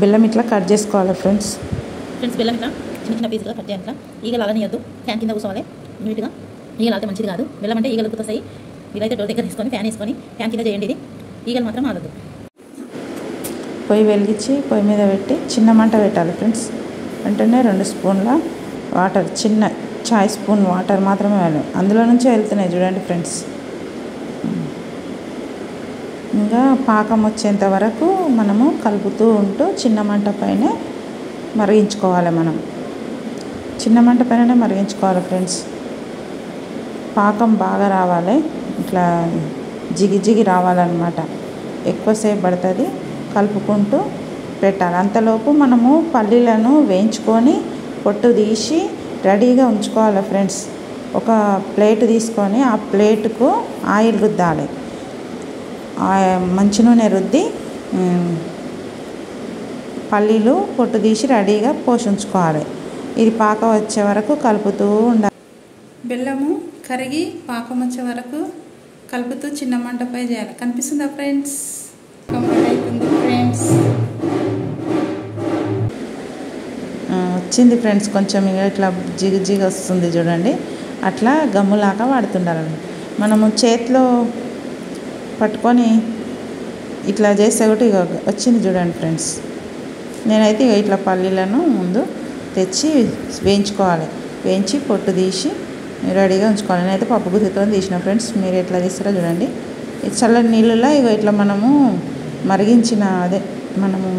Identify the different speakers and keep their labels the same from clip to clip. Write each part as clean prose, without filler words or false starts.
Speaker 1: బెల్లం ఇట్లా కట్ చేసుకోవాలి ఫ్రెండ్స్.
Speaker 2: బెల్లం ఇట్లా చిన్న చిన్న పీసుగా కట్ చేయాలి. ఈగలు అలానియద్దు, ఫ్యాన్ కింద కూర్చోవాలి నీట్గా. ఈగలు ఆడితే మంచిది కాదు. బెల్లం అంటే ఈగలు వస్తాయి. వీలైతే డోర్ దగ్గర తీసుకొని ఫ్యాన్ వేసుకొని ఫ్యాన్ కింద చేయండి. ఇది ఈగలు మాత్రం ఆగద్దు.
Speaker 1: పొయ్యి వెలిగించి పొయ్యి మీద పెట్టి చిన్న మంట పెట్టాలి ఫ్రెండ్స్. వెంటనే 2 స్పూన్ల వాటర్, చిన్న చాయ్ స్పూన్ వాటర్ మాత్రమే వేయాలి. అందులో నుంచే వెళ్తున్నాయి చూడండి ఫ్రెండ్స్. ఇంకా పాకం వచ్చేంత వరకు మనము కలుపుతూ ఉంటూ చిన్న మంట పైనే మరిగించుకోవాలి. మనం చిన్న మంట పైననే మరిగించుకోవాలి ఫ్రెండ్స్. పాకం బాగా రావాలి, ఇట్లా జిగి జిగి రావాలన్నమాట. ఎక్కువసేపు పడుతుంది, కలుపుకుంటూ పెట్టాలి. అంతలోపు మనము పల్లీలను వేయించుకొని పొట్టు తీసి రెడీగా ఉంచుకోవాలి ఫ్రెండ్స్. ఒక ప్లేట్ తీసుకొని ఆ ప్లేటుకు ఆయిల్ రుద్దాలి. మంచి నూనె రుద్ది పల్లీలు పొట్టు తీసి రెడీగా పోసి ఉంచుకోవాలి. ఇది పాకం వచ్చే వరకు కలుపుతూ ఉండాలి. బెల్లము కరిగి పాకం వచ్చే వరకు కలుపుతూ చిన్న మంటపై చేయాలి. కనిపిస్తుందా ఫ్రెండ్స్? అయిపోయింది ఫ్రెండ్స్. వచ్చింది ఫ్రెండ్స్. కొంచెం ఇట్లా జిగి జిగి వస్తుంది చూడండి. అట్లా గమ్ములాగా వాడుతుండాలి. మనము చేతిలో పట్టుకొని ఇట్లా చేస్తే ఒకటి వచ్చింది చూడండి ఫ్రెండ్స్. నేనైతే ఇట్లా పల్లీలను ముందు తెచ్చి వేయించుకోవాలి. వేయించి పొట్టు తీసి రెడీగా ఉంచుకోవాలి. నేనైతే పప్పు గుత్తితో తీసిన ఫ్రెండ్స్. మీరు ఎట్లా తీస్తారో చూడండి. చల్లని నీళ్ళలో ఇట్లా మనము మరిగించిన మనము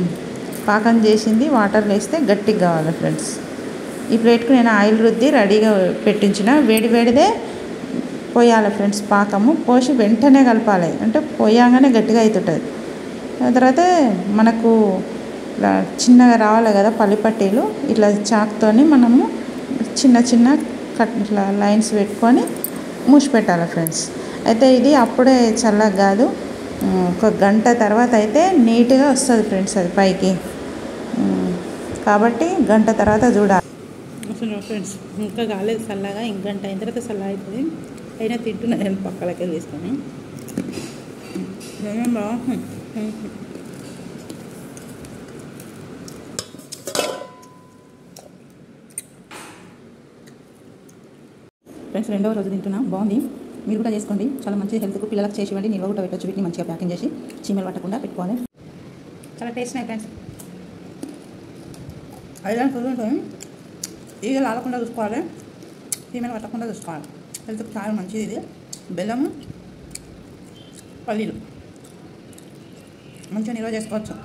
Speaker 1: పాకం చేసింది వాటర్ వేస్తే గట్టిగా కావాలి ఫ్రెండ్స్. ఈ ప్లేట్కు నేను ఆయిల్ రుద్ది రెడీగా పెట్టించిన. వేడిదే పోయాలి ఫ్రెండ్స్. పాకము పోసి వెంటనే కలపాలి, అంటే పోయాంగానే గట్టిగా అవుతుంటుంది. తర్వాత మనకు ఇట్లా చిన్నగా రావాలి కదా పల్లి పట్టీలు, ఇట్లా చాకుతోని మనము చిన్న చిన్న ఇట్లా లైన్స్ పెట్టుకొని మూసి పెట్టాలి ఫ్రెండ్స్. అయితే ఇది అప్పుడే చల్లగా కాదు, ఒక గంట తర్వాత అయితే నీట్గా వస్తుంది ఫ్రెండ్స్ అది పైకి. కాబట్టి గంట తర్వాత చూడాలి ఫ్రెండ్స్. ఇంకా కాలేదు చల్లగా, ఇంక గంట అయిన తర్వాత చల్ల అవుతుంది. అయినా తింటున్నా నేను పక్కలకి తీసుకొని. ఫ్రెండ్స్ 2వ రోజు తింటున్నా, బాగుంది. మీరు కూడా చేసుకోండి, చాలా మంచిది హెల్త్కు. పిల్లలకు చేసి ఇవ్వండి, నిల్వ కూడా పెట్టచ్చు. వీటిని మంచిగా ప్యాకింగ్ చేసి చీమలు పట్టకుండా పెట్టుకోవాలి. చాలా టేస్ట్ ఉన్నాయి ఫ్రెండ్స్. ఐరన్ ఫుల్ ఉంటుంది. ఈగలు ఆడకుండా చూసుకోవాలి, చీమలు పట్టకుండా చూసుకోవాలి. హెల్త్కు చాలా మంచిది ఇది. బెల్లము, పల్లీలు మంచిగా నిల్వ చేసుకోవచ్చు.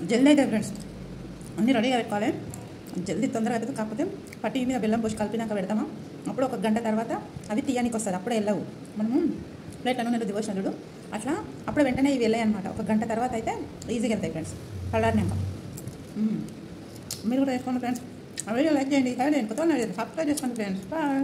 Speaker 1: జల్దీ అయితే ఫ్రెండ్స్ అన్నీ రెడీగా పెట్టుకోవాలి. జల్దీ తొందరగా అవుతుంది. కాకపోతే పట్టి మీద బెల్లం పోసి కలిపినాక పెడతాము. అప్పుడు ఒక గంట తర్వాత అవి తీయడానికి వస్తుంది. అప్పుడే వెళ్ళవు. మనము ప్లేట్లను నేను దిగొచ్చిన చూడు అట్లా అప్పుడు వెంటనే ఇవి వెళ్ళాయి అనమాట. ఒక గంట తర్వాత అయితే ఈజీగా వెళ్తాయి ఫ్రెండ్స్. కలర్నాక మీరు కూడా వేసుకోండి ఫ్రెండ్స్. ఆ వీడియో లైక్ చేయండి, షేర్ చేయండి, కొత్త సబ్స్క్రైబ్ చేసుకోండి ఫ్రెండ్స్. బాయ్.